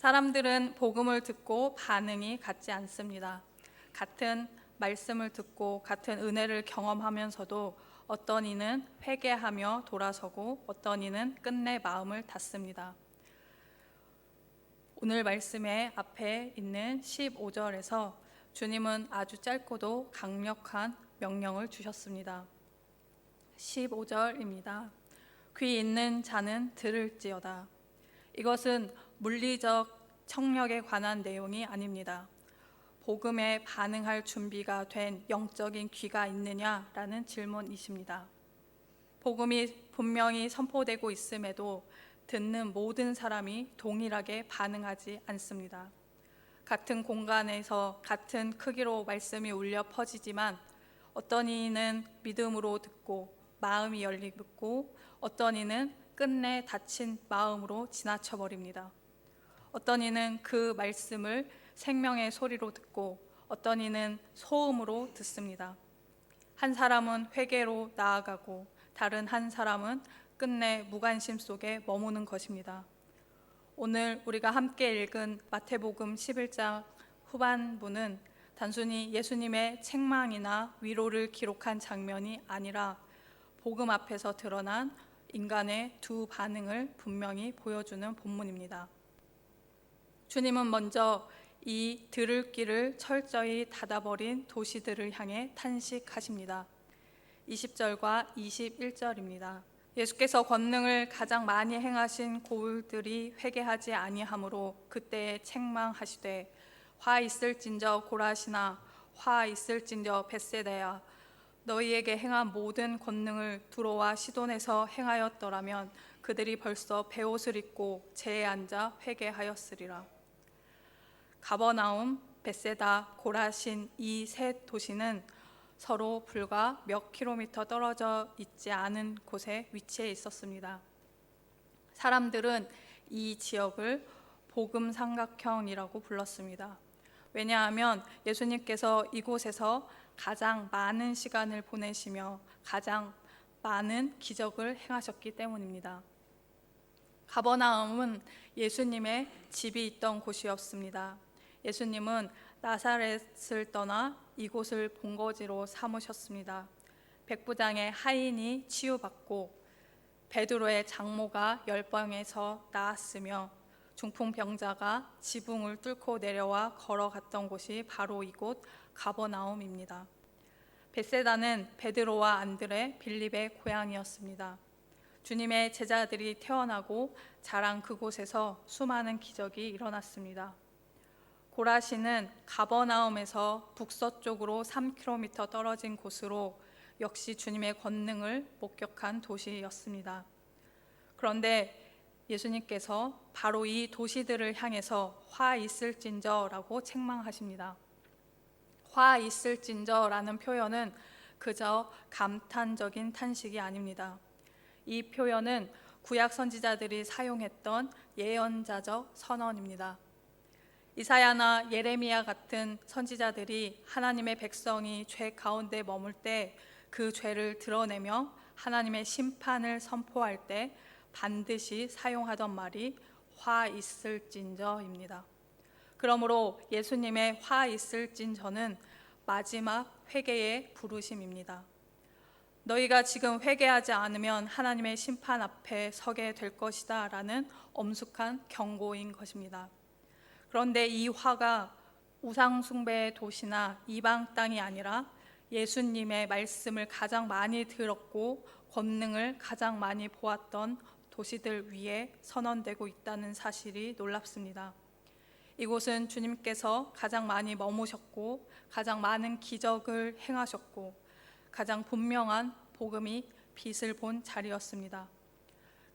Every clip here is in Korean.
사람들은 복음을 듣고 반응이 같지 않습니다. 같은 말씀을 듣고 같은 은혜를 경험하면서도 어떤 이는 회개하며 돌아서고 어떤 이는 끝내 마음을 닫습니다. 오늘 말씀의 앞에 있는 15절에서 주님은 아주 짧고도 강력한 명령을 주셨습니다. 15절입니다. 귀 있는 자는 들을지어다. 이것은 물리적 청력에 관한 내용이 아닙니다. 복음에 반응할 준비가 된 영적인 귀가 있느냐라는 질문이십니다. 복음이 분명히 선포되고 있음에도 듣는 모든 사람이 동일하게 반응하지 않습니다. 같은 공간에서 같은 크기로 말씀이 울려 퍼지지만 어떤 이는 믿음으로 듣고 마음이 열리고 어떤 이는 끝내 닫힌 마음으로 지나쳐 버립니다. 어떤 이는 그 말씀을 생명의 소리로 듣고 어떤 이는 소음으로 듣습니다. 한 사람은 회개로 나아가고 다른 한 사람은 끝내 무관심 속에 머무는 것입니다. 오늘 우리가 함께 읽은 마태복음 11장 후반부는 단순히 예수님의 책망이나 위로를 기록한 장면이 아니라 복음 앞에서 드러난 인간의 두 반응을 분명히 보여주는 본문입니다. 주님은 먼저 이 들을 귀를 철저히 닫아버린 도시들을 향해 탄식하십니다. 20절과 21절입니다. 예수께서 권능을 가장 많이 행하신 고을들이 회개하지 아니하므로 그때에 책망하시되 화 있을진저 고라시나 화 있을진저 벳세다야 너희에게 행한 모든 권능을 두로와 시돈에서 행하였더라면 그들이 벌써 베옷을 입고 제에 앉아 회개하였으리라. 가버나움, 벳세다, 고라신 이 세 도시는 서로 불과 몇 킬로미터 떨어져 있지 않은 곳에 위치해 있었습니다. 사람들은 이 지역을 복음 삼각형이라고 불렀습니다. 왜냐하면 예수님께서 이곳에서 가장 많은 시간을 보내시며 가장 많은 기적을 행하셨기 때문입니다. 가버나움은 예수님의 집이 있던 곳이었습니다. 예수님은 나사렛을 떠나 이곳을 본거지로 삼으셨습니다. 백부장의 하인이 치유받고 베드로의 장모가 열방에서 나았으며 중풍병자가 지붕을 뚫고 내려와 걸어갔던 곳이 바로 이곳 가버나움입니다. 벳세다는 베드로와 안드레, 빌립의 고향이었습니다. 주님의 제자들이 태어나고 자란 그곳에서 수많은 기적이 일어났습니다. 고라신은 가버나움에서 북서쪽으로 3km 떨어진 곳으로 역시 주님의 권능을 목격한 도시였습니다. 그런데 예수님께서 바로 이 도시들을 향해서 화 있을진저라고 책망하십니다. 화 있을진저라는 표현은 그저 감탄적인 탄식이 아닙니다. 이 표현은 구약 선지자들이 사용했던 예언자적 선언입니다. 이사야나 예레미야 같은 선지자들이 하나님의 백성이 죄 가운데 머물 때 그 죄를 드러내며 하나님의 심판을 선포할 때 반드시 사용하던 말이 화 있을진저입니다. 그러므로 예수님의 화 있을진저는 마지막 회개의 부르심입니다. 너희가 지금 회개하지 않으면 하나님의 심판 앞에 서게 될 것이다 라는 엄숙한 경고인 것입니다. 그런데 이 화가 우상숭배의 도시나 이방 땅이 아니라 예수님의 말씀을 가장 많이 들었고 권능을 가장 많이 보았던 도시들 위에 선언되고 있다는 사실이 놀랍습니다. 이곳은 주님께서 가장 많이 머무셨고 가장 많은 기적을 행하셨고 가장 분명한 복음이 빛을 본 자리였습니다.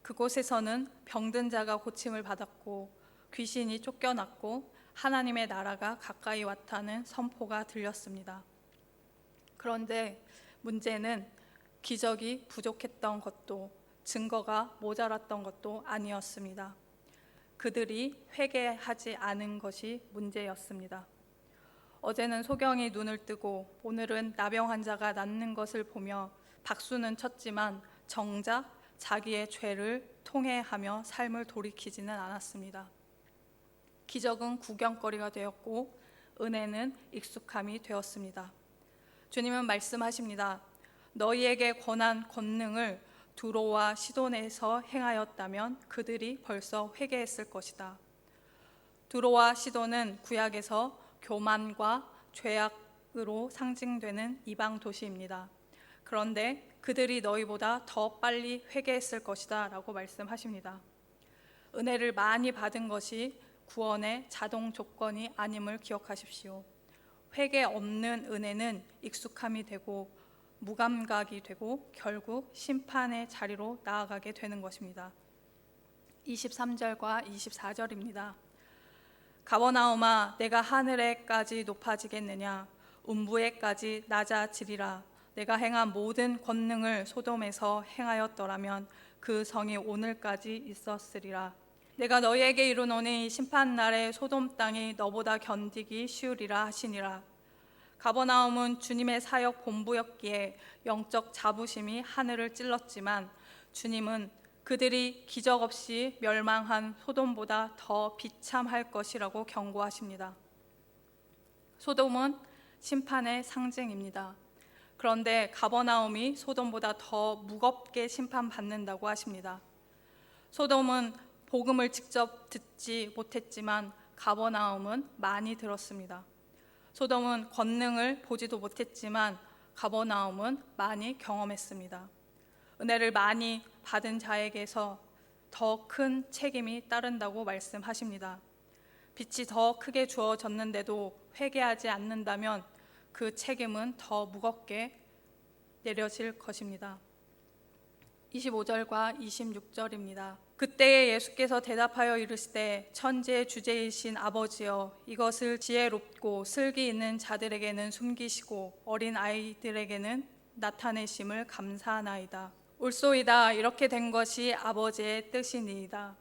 그곳에서는 병든 자가 고침을 받았고 귀신이 쫓겨났고 하나님의 나라가 가까이 왔다는 선포가 들렸습니다. 그런데 문제는 기적이 부족했던 것도 증거가 모자랐던 것도 아니었습니다. 그들이 회개하지 않은 것이 문제였습니다. 어제는 소경이 눈을 뜨고 오늘은 나병 환자가 낫는 것을 보며 박수는 쳤지만 정작 자기의 죄를 통회하며 삶을 돌이키지는 않았습니다. 기적은 구경거리가 되었고 은혜는 익숙함이 되었습니다. 주님은 말씀하십니다. 너희에게 권한 권능을 두로와 시돈에서 행하였다면 그들이 벌써 회개했을 것이다. 두로와 시돈은 구약에서 교만과 죄악으로 상징되는 이방 도시입니다. 그런데 그들이 너희보다 더 빨리 회개했을 것이다 라고 말씀하십니다. 은혜를 많이 받은 것이 구원의 자동 조건이 아님을 기억하십시오. 회개 없는 은혜는 익숙함이 되고 무감각이 되고 결국 심판의 자리로 나아가게 되는 것입니다. 23절과 24절입니다. 가버나움아, 내가 하늘에까지 높아지겠느냐? 음부에까지 낮아지리라. 내가 행한 모든 권능을 소돔에서 행하였더라면 그 성이 오늘까지 있었으리라. 내가 너희에게 이르노니 심판날에 소돔 땅이 너보다 견디기 쉬우리라 하시니라. 가버나움은 주님의 사역 본부였기에 영적 자부심이 하늘을 찔렀지만 주님은 그들이 기적 없이 멸망한 소돔보다 더 비참할 것이라고 경고하십니다. 소돔은 심판의 상징입니다. 그런데 가버나움이 소돔보다 더 무겁게 심판받는다고 하십니다. 소돔은 복음을 직접 듣지 못했지만 가버나움은 많이 들었습니다. 소돔은 권능을 보지도 못했지만 가버나움은 많이 경험했습니다. 은혜를 많이 받은 자에게서 더 큰 책임이 따른다고 말씀하십니다. 빛이 더 크게 주어졌는데도 회개하지 않는다면 그 책임은 더 무겁게 내려질 것입니다. 25절과 26절입니다. 그때에 예수께서 대답하여 이르시되 천지의 주제이신 아버지여, 이것을 지혜롭고 슬기 있는 자들에게는 숨기시고 어린 아이들에게는 나타내심을 감사하나이다. 옳소이다. 이렇게 된 것이 아버지의 뜻이니이다.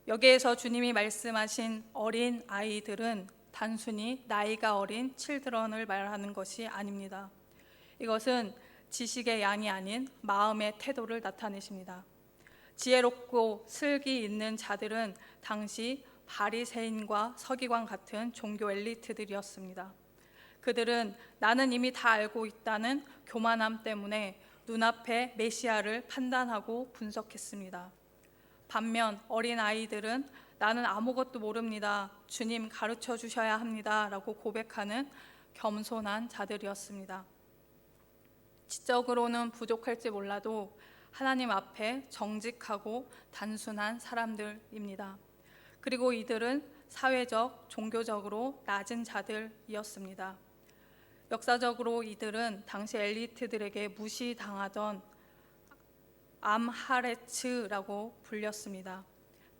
여기에서 주님이 말씀하신 어린 아이들은 단순히 나이가 어린 칠드런을 말하는 것이 아닙니다. 이것은 지식의 양이 아닌 마음의 태도를 나타내십니다. 지혜롭고 슬기 있는 자들은 당시 바리새인과 서기관 같은 종교 엘리트들이었습니다. 그들은 나는 이미 다 알고 있다는 교만함 때문에 눈앞에 메시아를 판단하고 분석했습니다. 반면 어린 아이들은 나는 아무것도 모릅니다. 주님 가르쳐 주셔야 합니다. 라고 고백하는 겸손한 자들이었습니다. 지적으로는 부족할지 몰라도 하나님 앞에 정직하고 단순한 사람들입니다. 그리고 이들은 사회적, 종교적으로 낮은 자들이었습니다. 역사적으로 이들은 당시 엘리트들에게 무시당하던 암하레츠라고 불렸습니다.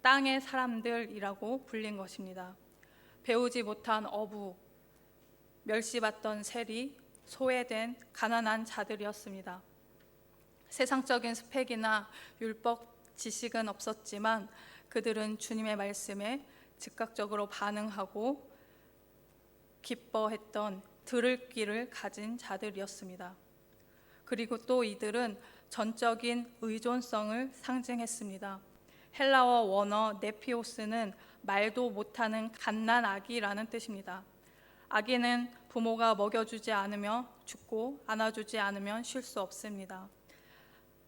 땅의 사람들이라고 불린 것입니다. 배우지 못한 어부, 멸시받던 세리, 소외된 가난한 자들이었습니다. 세상적인 스펙이나 율법 지식은 없었지만 그들은 주님의 말씀에 즉각적으로 반응하고 기뻐했던 들을 귀를 가진 자들이었습니다. 그리고 또 이들은 전적인 의존성을 상징했습니다. 헬라어 원어 네피오스는 말도 못하는 갓난아기라는 뜻입니다. 아기는 부모가 먹여주지 않으며 죽고 안아주지 않으면 쉴 수 없습니다.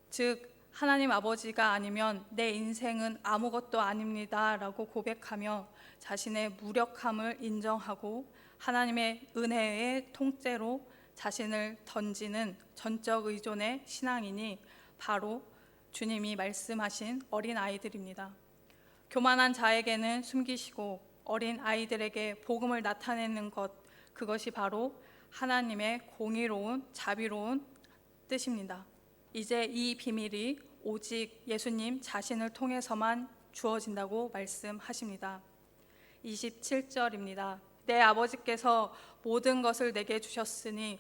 즉 하나님 아버지가 아니면 내 인생은 아무것도 아닙니다 라고 고백하며 자신의 무력함을 인정하고 하나님의 은혜의 통째로 자신을 던지는 전적 의존의 신앙이니 바로 주님이 말씀하신 어린 아이들입니다. 교만한 자에게는 숨기시고 어린 아이들에게 복음을 나타내는 것, 그것이 바로 하나님의 공의로운 자비로운 뜻입니다. 이제 이 비밀이 오직 예수님 자신을 통해서만 주어진다고 말씀하십니다. 27절입니다. 내 아버지께서 모든 것을 내게 주셨으니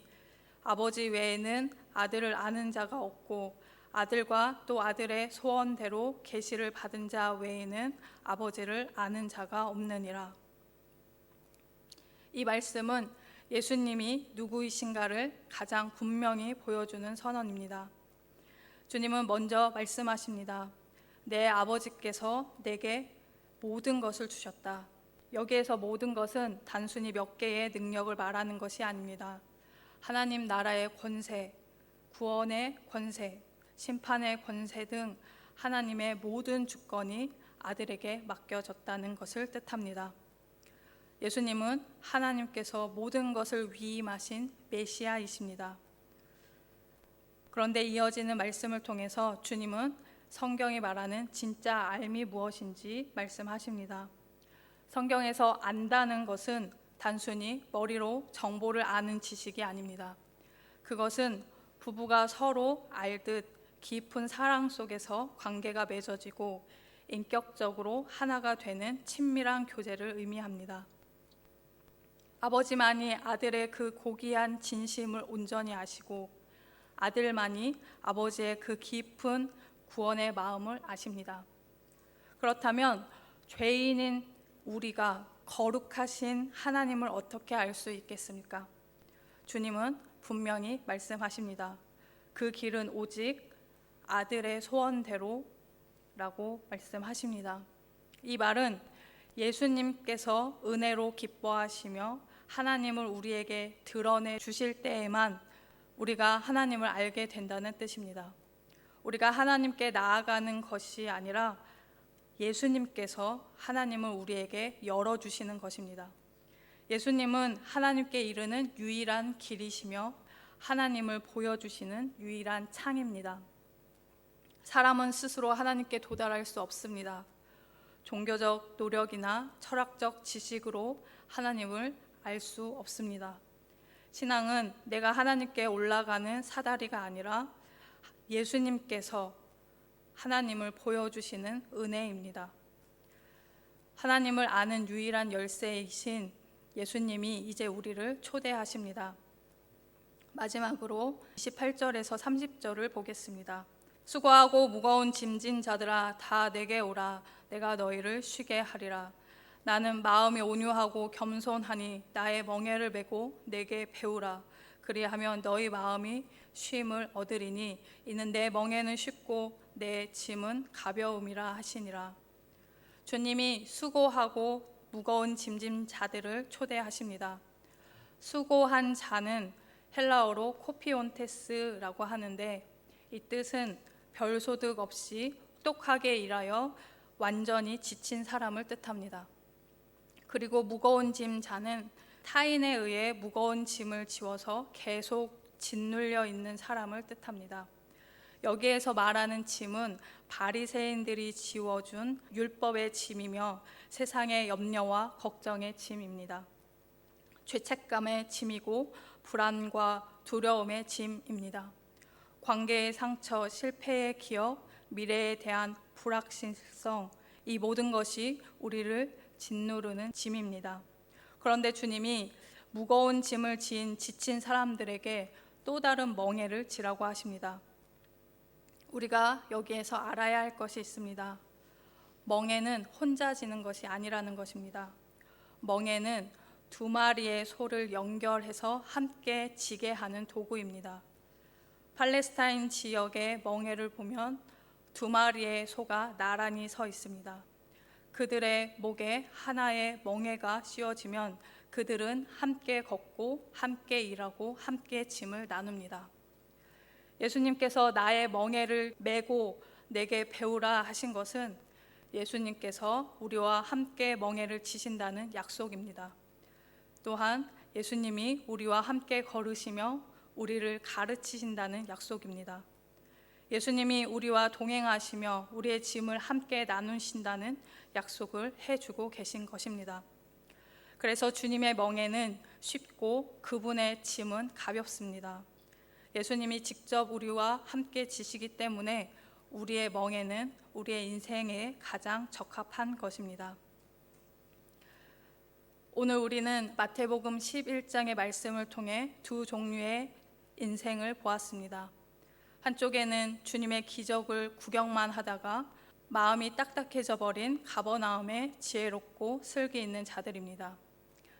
아버지 외에는 아들을 아는 자가 없고 아들과 또 아들의 소원대로 계시를 받은 자 외에는 아버지를 아는 자가 없느니라. 이 말씀은 예수님이 누구이신가를 가장 분명히 보여주는 선언입니다. 주님은 먼저 말씀하십니다. 내 아버지께서 내게 모든 것을 주셨다. 여기에서 모든 것은 단순히 몇 개의 능력을 말하는 것이 아닙니다. 하나님 나라의 권세, 구원의 권세, 심판의 권세 등 하나님의 모든 주권이 아들에게 맡겨졌다는 것을 뜻합니다. 예수님은 하나님께서 모든 것을 위임하신 메시아이십니다. 그런데 이어지는 말씀을 통해서 주님은 성경이 말하는 진짜 알미 무엇인지 말씀하십니다. 성경에서 안다는 것은 단순히 머리로 정보를 아는 지식이 아닙니다. 그것은 부부가 서로 알듯 깊은 사랑 속에서 관계가 맺어지고 인격적으로 하나가 되는 친밀한 교제를 의미합니다. 아버지만이 아들의 그 고귀한 진심을 온전히 아시고 아들만이 아버지의 그 깊은 구원의 마음을 아십니다. 그렇다면 죄인인 우리가 거룩하신 하나님을 어떻게 알 수 있겠습니까? 주님은 분명히 말씀하십니다. 그 길은 오직 아들의 소원대로 라고 말씀하십니다. 이 말은 예수님께서 은혜로 기뻐하시며 하나님을 우리에게 드러내 주실 때에만 우리가 하나님을 알게 된다는 뜻입니다. 우리가 하나님께 나아가는 것이 아니라 예수님께서 하나님을 우리에게 열어주시는 것입니다. 예수님은 하나님께 이르는 유일한 길이시며 하나님을 보여주시는 유일한 창입니다. 사람은 스스로 하나님께 도달할 수 없습니다. 종교적 노력이나 철학적 지식으로 하나님을 알 수 없습니다. 신앙은 내가 하나님께 올라가는 사다리가 아니라 예수님께서 하나님을 보여주시는 은혜입니다. 하나님을 아는 유일한 열쇠이신 예수님이 이제 우리를 초대하십니다. 마지막으로 28절에서 30절을 보겠습니다. 수고하고 무거운 짐진 자들아 다 내게 오라. 내가 너희를 쉬게 하리라. 나는 마음이 온유하고 겸손하니 나의 멍에를 메고 내게 배우라. 그리하면 너희 마음이 쉼을 얻으리니 이는 내 멍에는 쉽고 내 짐은 가벼움이라 하시니라. 주님이 수고하고 무거운 짐진 자들을 초대하십니다. 수고한 자는 헬라어로 코피온테스라고 하는데 이 뜻은 별 소득 없이 똑똑하게 일하여 완전히 지친 사람을 뜻합니다. 그리고 무거운 짐 자는 타인에 의해 무거운 짐을 지워서 계속 짓눌려 있는 사람을 뜻합니다. 여기에서 말하는 짐은 바리새인들이 지워준 율법의 짐이며 세상의 염려와 걱정의 짐입니다. 죄책감의 짐이고 불안과 두려움의 짐입니다. 관계의 상처, 실패의 기억, 미래에 대한 불확실성, 이 모든 것이 우리를 짓누르는 짐입니다. 그런데 주님이 무거운 짐을 지은 지친 사람들에게 또 다른 멍에를 지라고 하십니다. 우리가 여기에서 알아야 할 것이 있습니다. 멍에는 혼자 지는 것이 아니라는 것입니다. 멍에는 두 마리의 소를 연결해서 함께 지게 하는 도구입니다. 팔레스타인 지역의 멍에를 보면 두 마리의 소가 나란히 서 있습니다. 그들의 목에 하나의 멍에가 씌워지면 그들은 함께 걷고 함께 일하고 함께 짐을 나눕니다. 예수님께서 나의 멍에를 메고 내게 배우라 하신 것은 예수님께서 우리와 함께 멍에를 지신다는 약속입니다. 또한 예수님이 우리와 함께 걸으시며 우리를 가르치신다는 약속입니다. 예수님이 우리와 동행하시며 우리의 짐을 함께 나누신다는 약속을 해주고 계신 것입니다. 그래서 주님의 멍에는 쉽고 그분의 짐은 가볍습니다. 예수님이 직접 우리와 함께 지시기 때문에 우리의 멍에는 우리의 인생에 가장 적합한 것입니다. 오늘 우리는 마태복음 11장의 말씀을 통해 두 종류의 인생을 보았습니다. 한쪽에는 주님의 기적을 구경만 하다가 마음이 딱딱해져 버린 가버나움의 지혜롭고 슬기 있는 자들입니다.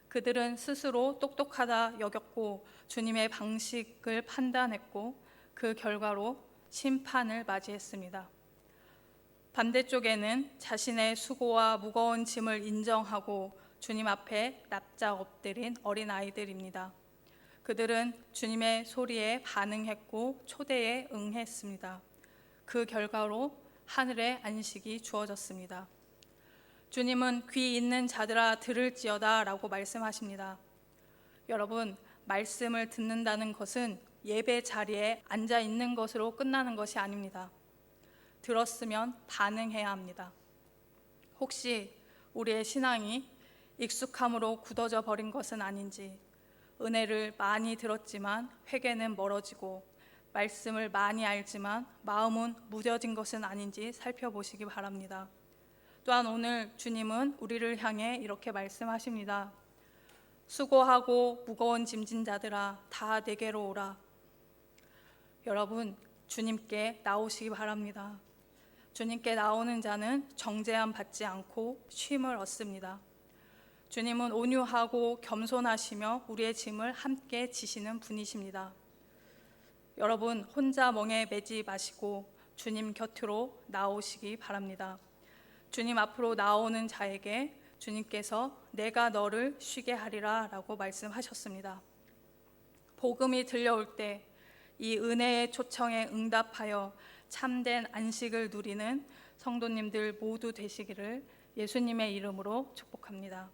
그들은 스스로 똑똑하다 여겼고 주님의 방식을 판단했고 그 결과로 심판을 맞이했습니다. 반대쪽에는 자신의 수고와 무거운 짐을 인정하고 주님 앞에 납작 엎드린 어린아이들입니다. 그들은 주님의 소리에 반응했고 초대에 응했습니다. 그 결과로 하늘의 안식이 주어졌습니다. 주님은 귀 있는 자들아 들을지어다 라고 말씀하십니다. 여러분, 말씀을 듣는다는 것은 예배 자리에 앉아 있는 것으로 끝나는 것이 아닙니다. 들었으면 반응해야 합니다. 혹시 우리의 신앙이 익숙함으로 굳어져 버린 것은 아닌지, 은혜를 많이 들었지만 회개는 멀어지고 말씀을 많이 알지만 마음은 무뎌진 것은 아닌지 살펴보시기 바랍니다. 또한 오늘 주님은 우리를 향해 이렇게 말씀하십니다. 수고하고 무거운 짐진 자들아 다 내게로 오라. 여러분, 주님께 나오시기 바랍니다. 주님께 나오는 자는 정죄함 받지 않고 쉼을 얻습니다. 주님은 온유하고 겸손하시며 우리의 짐을 함께 지시는 분이십니다. 여러분, 혼자 멍에 매지 마시고 주님 곁으로 나오시기 바랍니다. 주님 앞으로 나오는 자에게 주님께서 내가 너를 쉬게 하리라 라고 말씀하셨습니다. 복음이 들려올 때 이 은혜의 초청에 응답하여 참된 안식을 누리는 성도님들 모두 되시기를 예수님의 이름으로 축복합니다.